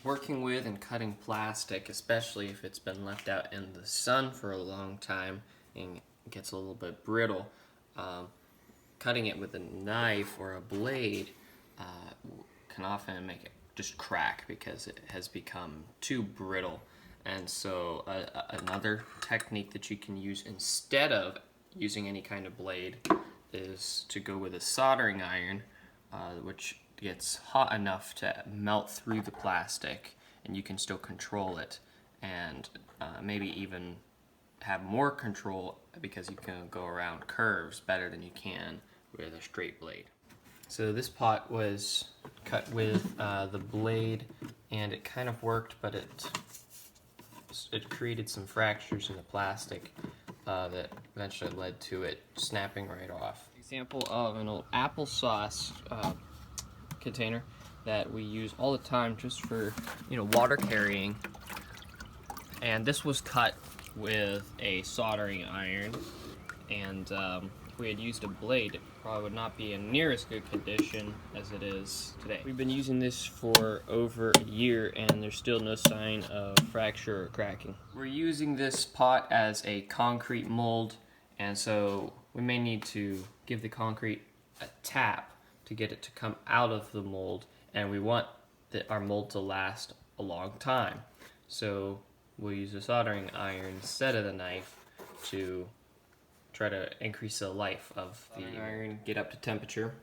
Working with and cutting plastic, especially if it's been left out in the sun for a long time and gets a little bit brittle, cutting it with a knife or a blade can often make it just crack because it has become too brittle. And so another technique that you can use instead of using any kind of blade is to go with a soldering iron, which gets hot enough to melt through the plastic, and you can still control it, and maybe even have more control because you can go around curves better than you can with a straight blade. So this pot was cut with the blade, and it kind of worked, but it created some fractures in the plastic that eventually led to it snapping right off. Example of an old applesauce container that we use all the time just for, water carrying, and this was cut with a soldering iron, and if we had used a blade, it probably would not be in near as good condition as it is today. We've been using this for over a year, and there's still no sign of fracture or cracking. We're using this pot as a concrete mold, and so we may need to give the concrete a tap to get it to come out of the mold, and we want our mold to last a long time. So we'll use a soldering iron instead of the knife to try to increase the life of the iron, get up to temperature.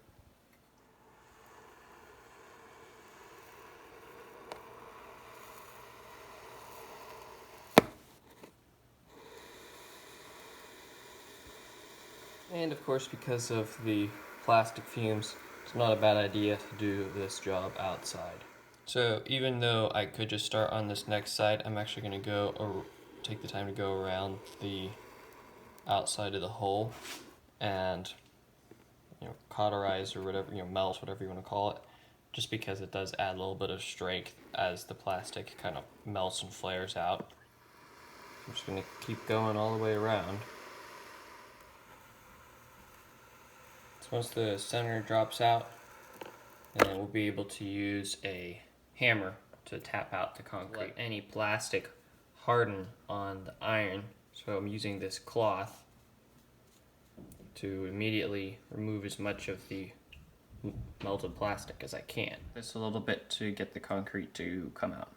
And of course, because of the plastic fumes, it's not a bad idea to do this job outside. So even though I could just start on this next side, I'm actually going to take the time to go around the outside of the hole and cauterize or whatever, melt, whatever you want to call it, just because it does add a little bit of strength as the plastic kind of melts and flares out. I'm just going to keep going all the way around. So once the center drops out, then we'll be able to use a hammer to tap out the concrete. Let any plastic harden on the iron, so I'm using this cloth to immediately remove as much of the melted plastic as I can. Just a little bit to get the concrete to come out.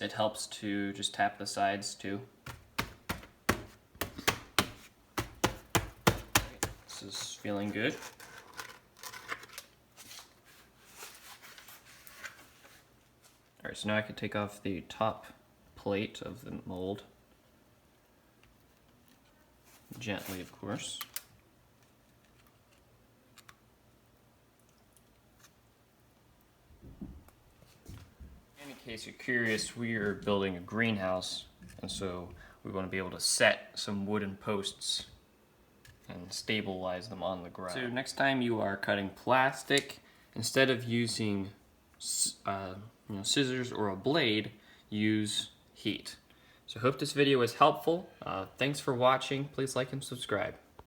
It helps to just tap the sides too. This is feeling good. Alright, so now I can take off the top plate of the mold. Gently, of course. In case you're curious, we are building a greenhouse, and so we want to be able to set some wooden posts and stabilize them on the ground. So next time you are cutting plastic, instead of using scissors or a blade, use heat. So I hope this video was helpful. Thanks for watching. Please like and subscribe.